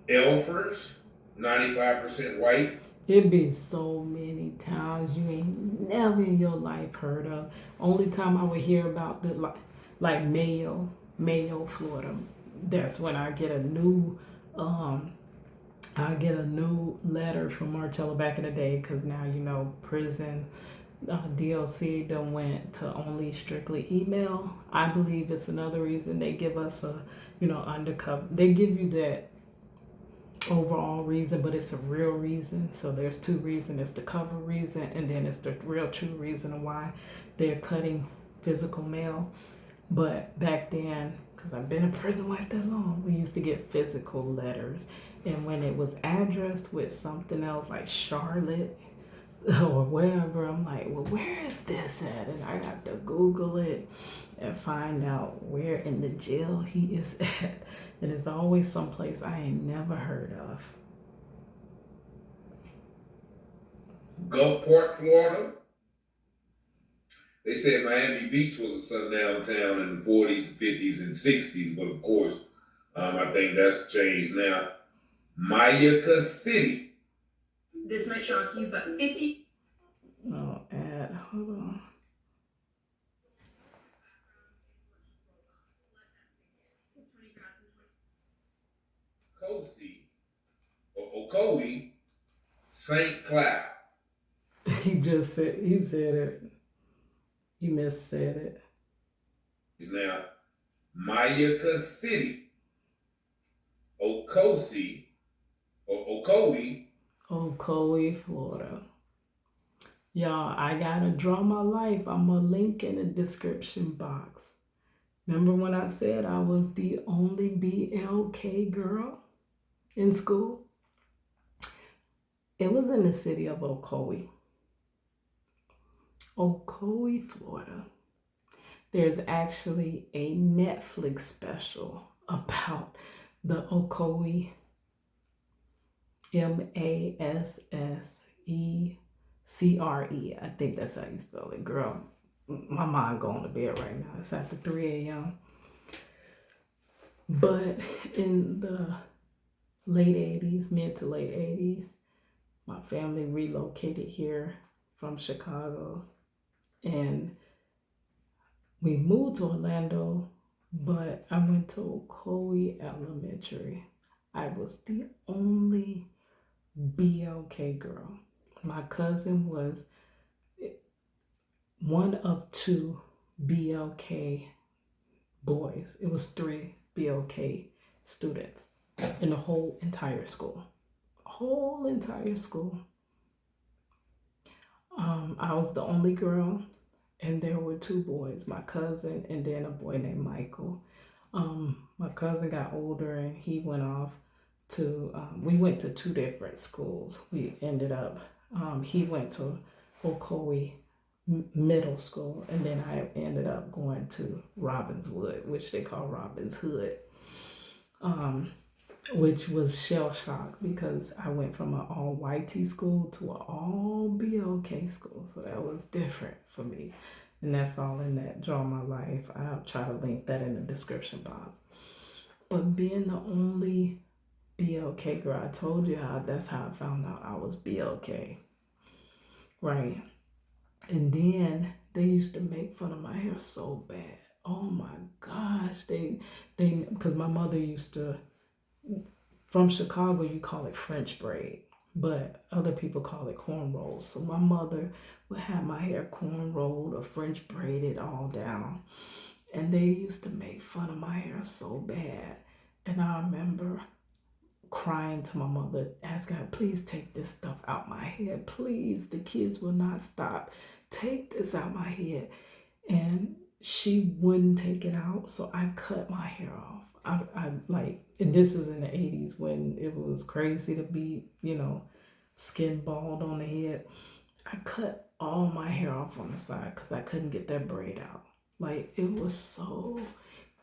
Elfers, 95% white. It be so many towns you ain't never in your life heard of. Only time I would hear about Mayo, Florida. That's when I get a new letter from Marcella back in the day, because now prison DLC done went to only strictly email. I believe it's another reason they give us a undercover. They give you that overall reason, but it's a real reason. So there's 2 reasons. It's the cover reason, and then it's the real true reason why they're cutting physical mail. But back then, because I've been in prison like that long, we used to get physical letters. And when it was addressed with something else like Charlotte or wherever, I'm like, well, where is this at? And I got to Google it and find out where in the jail he is at. And it's always someplace I ain't never heard of. Gulfport, Florida. They said Miami Beach was a sundown town in the 40s, 50s, and 60s, but of course, I think that's changed now. Mayaka City. This might shock you, but 50. Oh, hold on. Ocoee St. Cloud. He said it. He missaid it. Is now Mayaka City. Ocoee, Ocoee, Florida. Y'all, I gotta draw my life. I'm gonna link in the description box. Remember when I said I was the only BLK girl in school? It was in the city of Ocoee. Ocoee, Florida. There's actually a Netflix special about the Ocoee Mas3cr3. I think that's how you spell it. Girl, my mind going to bed right now. It's after 3 a.m. But in the late 80s, mid to late 80s, my family relocated here from Chicago. And we moved to Orlando, but I went to Ocoee Elementary. I was the only BLK girl. My cousin was one of 2 BLK boys. It was 3 BLK students in the whole entire school. Whole entire school. I was the only girl, and there were 2 boys, my cousin and then a boy named Michael. My cousin got older and he went off to, we went to 2 different schools. We ended up, he went to Ocoee Middle School, and then I ended up going to Robbinswood, which they call Robbins Hood, which was shell shock because I went from an all YT school to an all BLK school. So that was different for me. And that's all in that Draw My Life. I'll try to link that in the description box. But being the only BLK girl, I told you that's how I found out I was BLK. Right. And then they used to make fun of my hair so bad. Oh my gosh. They because my mother used to, from Chicago, you call it French braid, but other people call it cornrows. So my mother would have my hair cornrowed or French braided all down. And they used to make fun of my hair so bad. And I remember crying to my mother, asking her, please take this stuff out my head. Please, the kids will not stop. Take this out my head. And she wouldn't take it out, so I cut my hair off. I and this is in the 80s when it was crazy to be, skin bald on the head. I cut all my hair off on the side because I couldn't get that braid out. Like, it was so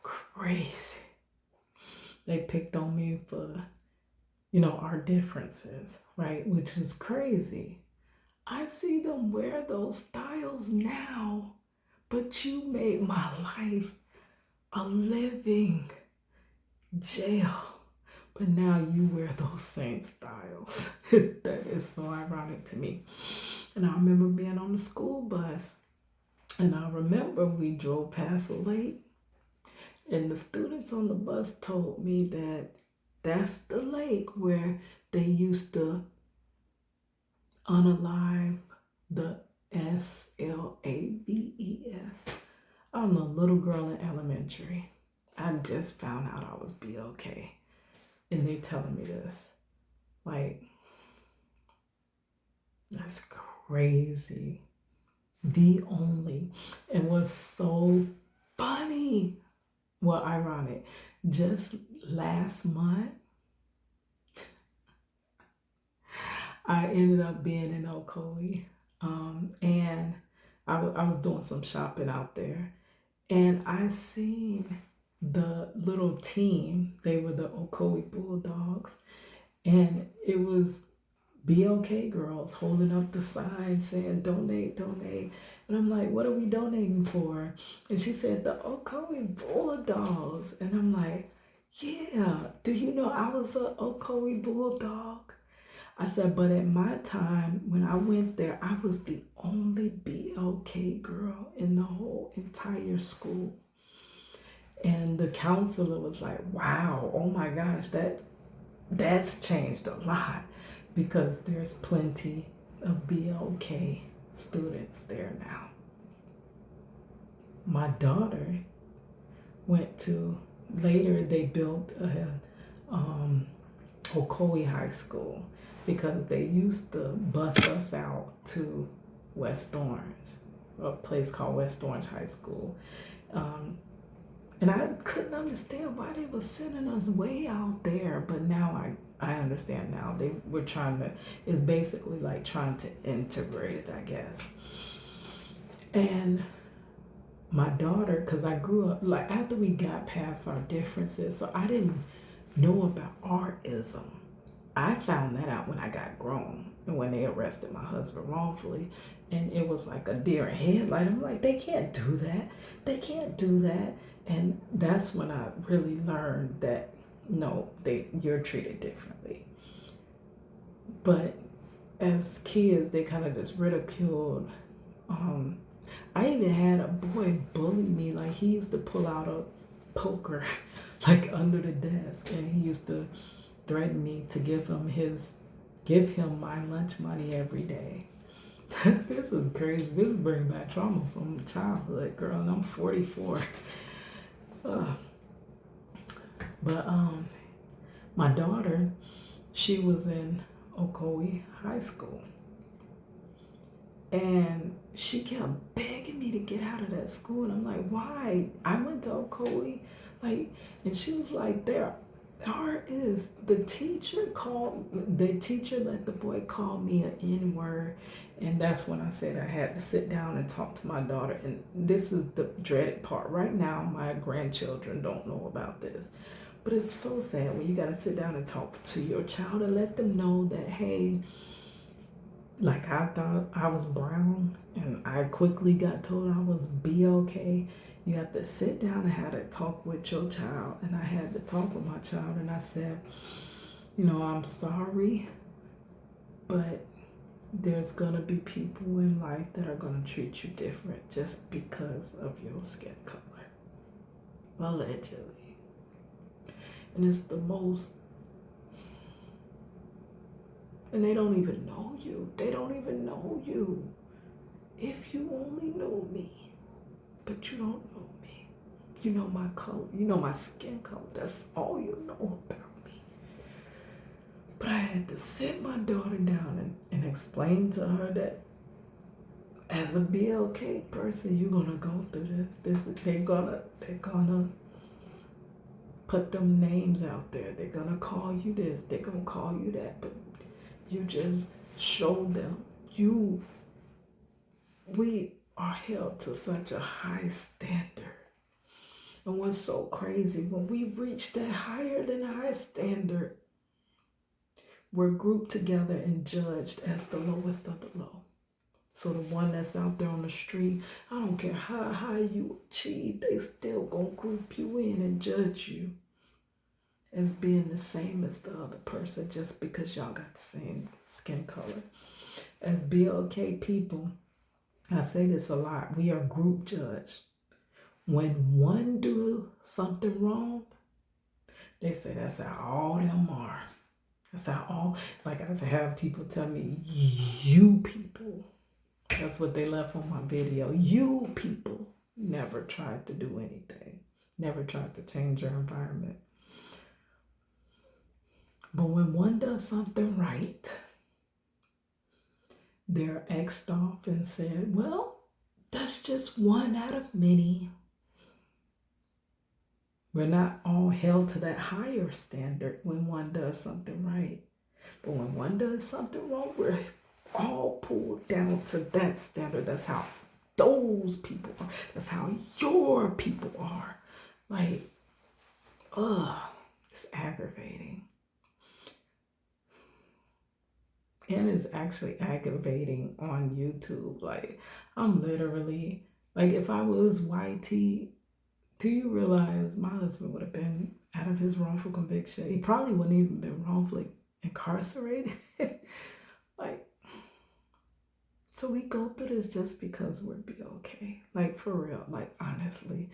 crazy. They picked on me for, our differences, right? Which is crazy. I see them wear those styles now, but you made my life a living jail. But now you wear those same styles. That is so ironic to me. And I remember being on the school bus, and I remember we drove past a lake, and the students on the bus told me that that's the lake where they used to unalive the SLAVES. I'm a little girl in elementary. I just found out I was BLK. And they're telling me this. Like, that's crazy. D0wn. And what's so funny ironic. Just last month, I ended up being in Ocoee, and I was doing some shopping out there, and I seen the little team. They were the Ocoee Bulldogs, and it was BLK girls holding up the sign saying donate, donate. And I'm like, what are we donating for? And she said, the Ocoee Bulldogs. And I'm like, yeah, do you know I was a Ocoee Bulldog? I said, but at my time, when I went there, I was the only BLK girl in the whole entire school. And the counselor was like, wow, oh my gosh, that's changed a lot, because there's plenty of BLK students there now. My daughter went to, later they built a Ocoee High School, because they used to bus us out to West Orange, a place called West Orange High School. And I couldn't understand why they were sending us way out there, but now I understand now. They were it's basically like trying to integrate it, I guess. And my daughter, because I grew up, like after we got past our differences, so I didn't know about artism. I found that out when I got grown and when they arrested my husband wrongfully. And it was like a deer in headlight. I'm like, they can't do that. They can't do that. And that's when I really learned that, no, you're treated differently. But as kids, they kind of just ridiculed. I even had a boy bully me. Like, he used to pull out a poker like under the desk, and he used to threaten me to give him my lunch money every day. This is crazy. This is bringing back trauma from childhood, girl, and I'm 44. But my daughter, she was in Ocoee High School, and she kept begging me to get out of that school, and I'm like, why? I went to Ocoee, like, and she was like, the teacher let the boy call me an N-word, and that's when I said I had to sit down and talk to my daughter. And this is the dreaded part. Right now, my grandchildren don't know about this, but it's so sad when you got to sit down and talk to your child and let them know that, hey, like, I thought I was brown, and I quickly got told I was BLK. You have to sit down and have a talk with your child. And I had to talk with my child, and I said, I'm sorry, but there's going to be people in life that are going to treat you different just because of your skin color, allegedly. And it's the most, and they don't even know you. They don't even know you. If you only knew me, but you don't know me. You know my color. You know my skin color. That's all you know about me. But I had to sit my daughter down and explain to her that as a BLK person, you're gonna go through this. They're gonna put them names out there. They're gonna call you this. They're gonna call you that. But you just show them we are held to such a high standard. And what's so crazy, when we reach that higher than high standard, we're grouped together and judged as the lowest of the low. So the one that's out there on the street, I don't care how high you achieve, they still gonna group you in and judge you as being the same as the other person just because y'all got the same skin color. As BLK people, I say this a lot, we are group judged. When one do something wrong, they say that's how all them are. That's how all, like I have people tell me, you people. That's what they left on my video. You people never tried to do anything. Never tried to change your environment. But when one does something right, they're X'd off and said, well, that's just one out of many. We're not all held to that higher standard when one does something right. But when one does something wrong, we're all pulled down to that standard. That's how those people are. That's how your people are. Like, it's aggravating. And it's actually aggravating on YouTube. Like, I'm literally, like, if I was YT, do you realize my husband would have been out of his wrongful conviction? He probably wouldn't even been wrongfully incarcerated. Like, so we go through this just because we're BLK. Like, for real, like, honestly.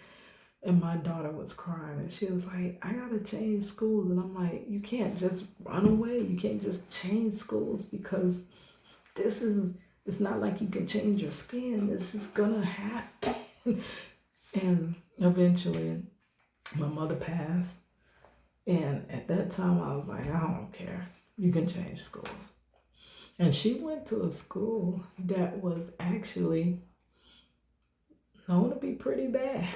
And my daughter was crying and she was like, I gotta change schools. And I'm like, you can't just run away. You can't just change schools because it's not like you can change your skin. This is gonna happen. And eventually my mother passed. And at that time I was like, I don't care. You can change schools. And she went to a school that was actually known to be pretty bad.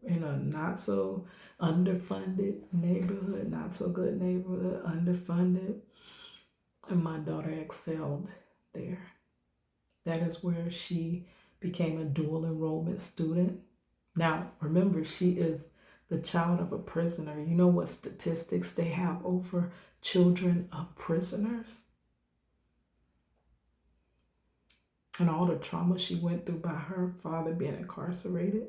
In a not so underfunded neighborhood, not so good neighborhood, underfunded. And my daughter excelled there. That is where she became a dual enrollment student. Now, remember, she is the child of a prisoner. You know what statistics they have over children of prisoners? And all the trauma she went through by her father being incarcerated,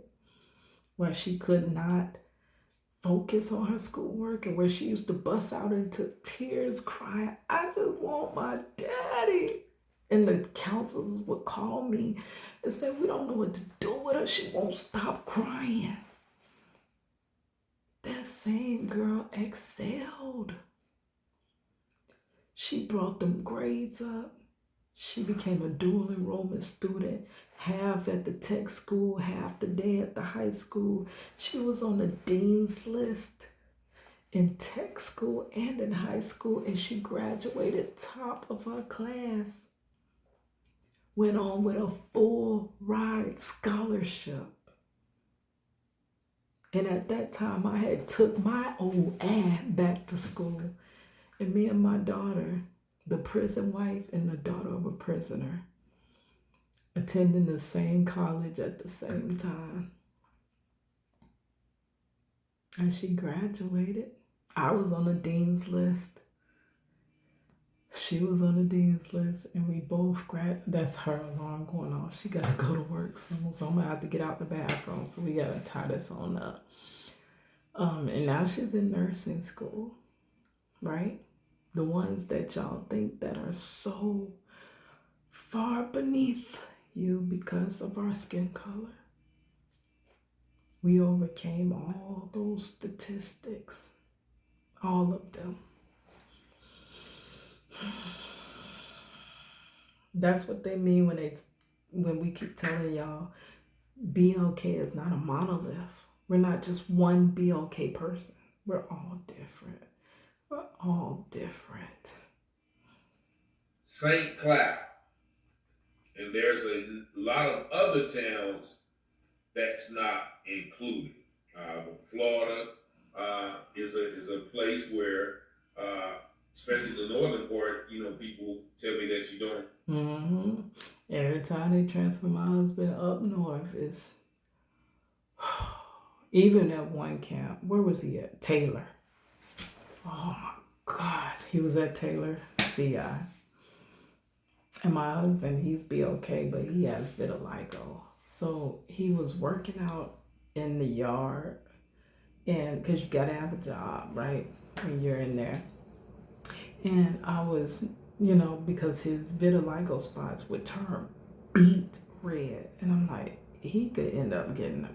where she could not focus on her schoolwork and where she used to bust out into tears crying, I just want my daddy. And the counselors would call me and say, we don't know what to do with her. She won't stop crying. That same girl excelled. She brought them grades up. She became a dual enrollment student, half at the tech school, half the day at the high school. She was on the dean's list in tech school and in high school, and she graduated top of her class. Went on with a full ride scholarship. And at that time, I had took my old ass back to school, and me and my daughter, the prison wife and the daughter of a prisoner, attending the same college at the same time. And she graduated. I was on the dean's list. She was on the dean's list, and we both That's her alarm going off. She got to go to work soon, so I'm going to have to get out the bathroom. So we got to tie this on up. And now she's in nursing school, right? The ones that y'all think that are so far beneath you because of our skin color. We overcame all those statistics, all of them. That's what they mean when we keep telling y'all BLK is not a monolith. We're not just one BLK person. We're all different. We're all different. St. Cloud. And there's a lot of other towns that's not included. Florida is a place where, especially the northern part, people tell me that you don't. Mm-hmm. Every time they transfer my husband up north, is even at one camp. Where was he at? Taylor. Oh my God, he was at Taylor CI. And my husband, he's BLK, but he has vitiligo. So he was working out in the yard, and because you gotta have a job, right, when you're in there. And I was, because his vitiligo spots would turn beet red, and I'm like, he could end up getting,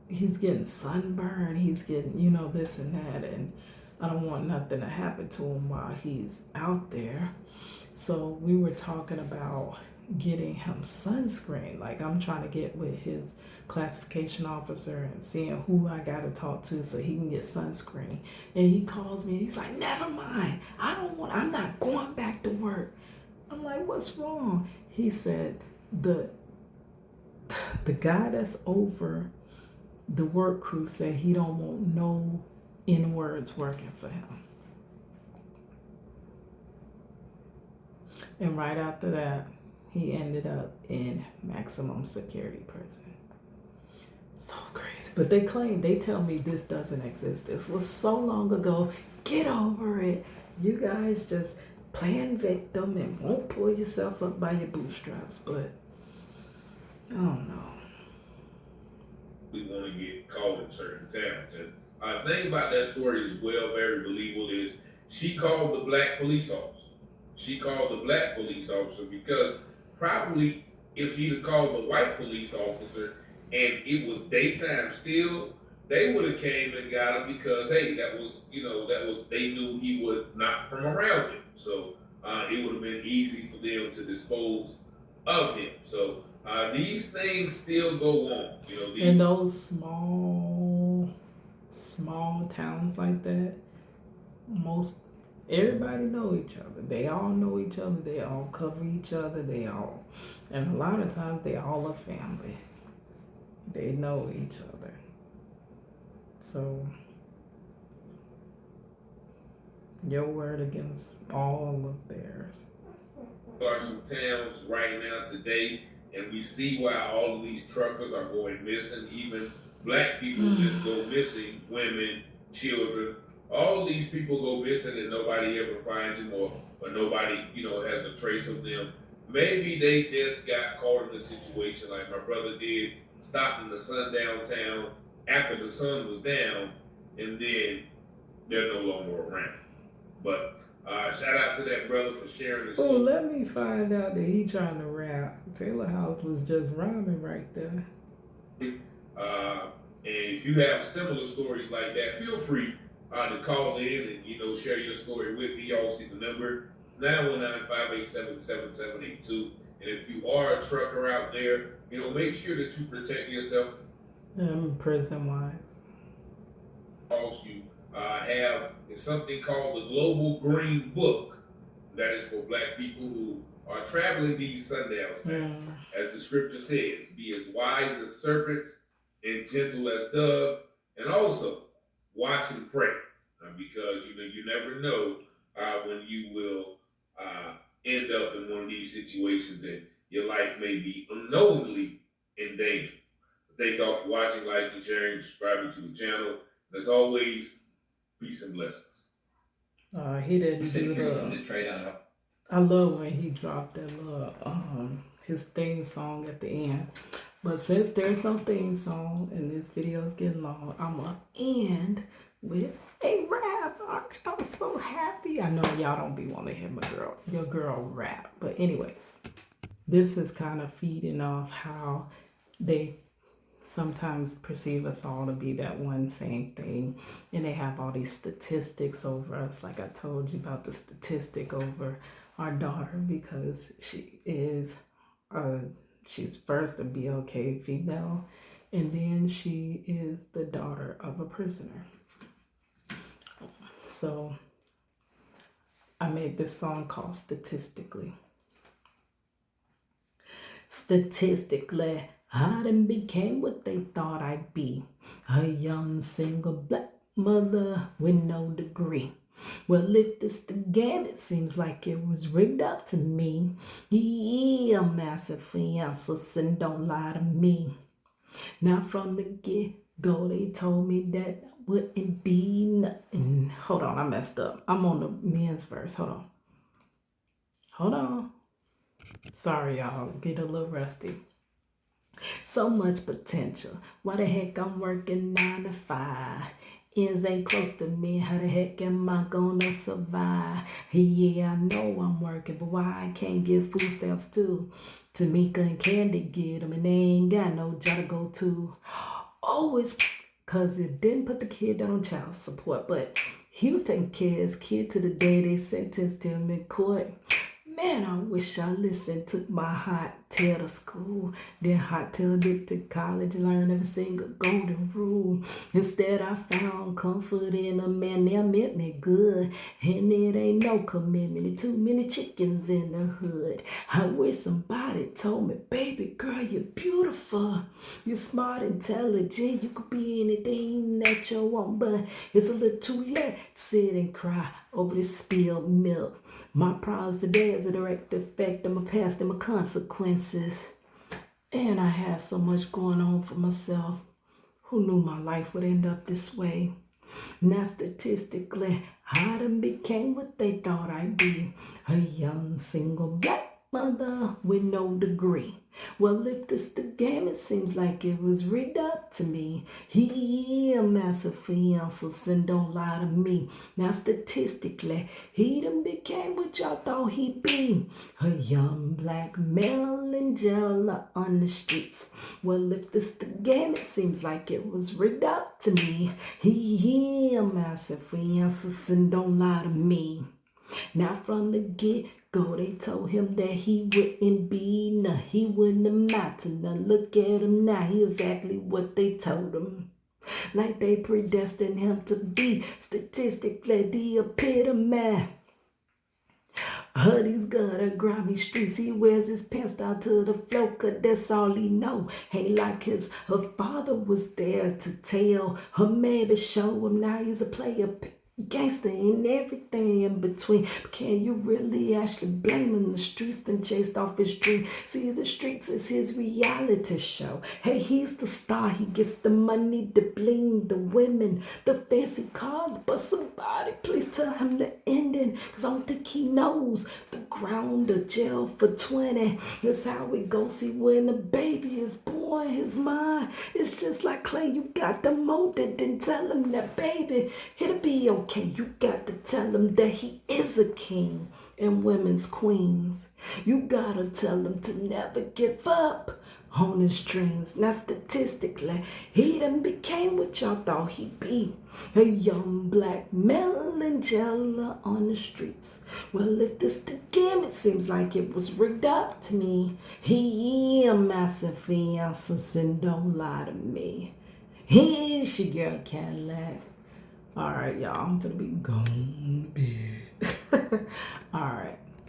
he's getting sunburn, he's getting, this and that, and I don't want nothing to happen to him while he's out there. So we were talking about getting him sunscreen. Like, I'm trying to get with his classification officer and seeing who I got to talk to so he can get sunscreen. And he calls me and he's like, never mind. I'm not going back to work. I'm like, what's wrong? He said, the guy that's over the work crew said he don't want no N-words working for him. And right after that, he ended up in maximum security prison. So crazy. But they tell me this doesn't exist. This was so long ago. Get over it. You guys just playing victim and won't pull yourself up by your bootstraps. But, I don't know. We want to get caught in certain towns. And the thing about that story is very believable is she called the black police officer. She called the black police officer because probably if she'd have called the white police officer and it was daytime still, they would have came and got him because, hey, that was, they knew he would not from around him. So it would have been easy for them to dispose of him. So these things still go on. In those small towns like that, everybody know each other. They all know each other. They all cover each other. And a lot of times they all a family. They know each other. So your word against all of theirs. There are some towns right now today, and we see why all of these truckers are going missing. Even black people just go missing, women, children. All of these people go missing and nobody ever finds them or nobody, has a trace of them. Maybe they just got caught in a situation like my brother did, stopped in the sundown town after the sun was down, and then they're no longer around. But shout out to that brother for sharing this. Oh, let me find out that he trying to rap. Taylor House was just rhyming right there. And if you have similar stories like that, feel free to call in and share your story with me. Y'all see the number 919-587-7782. And if you are a trucker out there, make sure that you protect yourself. Prison wives. Also, you have something called the Global Green Book. That is for black people who are traveling these sundowns. As the scripture says, be as wise as serpents and gentle as dove, and also watch and pray, because you never know when you will end up in one of these situations and your life may be unknowingly in danger. Thank y'all for watching, liking, sharing, subscribing to the channel. As always, peace and blessings. He didn't do the. I love when he dropped that little his theme song at the end. But since there's no theme song and this video is getting long, I'm gonna end with a rap. I'm so happy. I know y'all don't be wanting to hear your girl rap, but anyways, this is kind of feeding off how they sometimes perceive us all to be that one same thing, and they have all these statistics over us. Like I told you about the statistic over our daughter, because she's first a BLK female, and then she is the daughter of a prisoner. So I made this song called Statistically. Statistically, I done became what they thought I'd be. A young single black mother with no degree. Well, if this again, it seems like it was rigged up to me. Yeah, massive fiancés, and don't lie to me. Now from the get-go, they told me that wouldn't be nothing. Hold on, I messed up. I'm on the men's verse. Hold on. Sorry, y'all. Get a little rusty. So much potential. Why the heck I'm working 9 to 5? Ends ain't close to me. How the heck am I gonna survive? Yeah, I know I'm working, but why I can't get food stamps too? Tamika and Candy get them, and they ain't got no job to go to. Oh, it's because it didn't put the kid down on child support, but he was taking care of his kid to the day they sentenced him in court. Man, I wish I listened, took my hot tail to school, then hot tailed it to college, learned every single golden rule. Instead, I found comfort in a man that meant me good, and it ain't no commitment, too many chickens in the hood. I wish somebody told me, baby girl, you're beautiful, you're smart, intelligent, you could be anything that you want, but it's a little too late to sit and cry over this spilled milk. My problems today is a direct effect of my past and my consequences. And I had so much going on for myself. Who knew my life would end up this way? Now statistically, I done became what they thought I'd be. A young single black mother with no degree. Well, if this the game, it seems like it was rigged up to me. He a massive fiance, and don't lie to me. Now statistically, he done became what y'all thought he'd be. A young black male in jail on the streets. Well, if this the game, it seems like it was rigged up to me. He a massive fiance, and don't lie to me. Now from the get-go, they told him that he wouldn't be none. He wouldn't amount to none. Look at him now, he exactly what they told him. Like they predestined him to be statistically the epitome of these gutter grimy streets. He wears his pants down to the floor, 'cause that's all he know. Ain't like her father was there to tell her, maybe show him now he's a player, gangster and everything in between. But can you really actually blame him? The streets done chased off his dream. See, the streets is his reality show. Hey, he's the star. He gets the money, the bling, the women, the fancy cars. But somebody please tell him the ending, 'cause I don't think he knows. The ground, the jail for 20. That's how it goes. See, when a baby is born, his mind, it's just like clay. You got to mold it and tell him that, baby, it'll be okay. You got to tell him that he is a king and women's queens. You gotta tell him to never give up on his dreams. Now statistically, he done became what y'all thought he'd be. A young black male in jail on the streets. Well, if this the game, it seems like it was rigged up to me. He a massive fiance, and don't lie to me. Here's your girl Cadillac. All right, y'all, I'm gonna be going to bed. All right.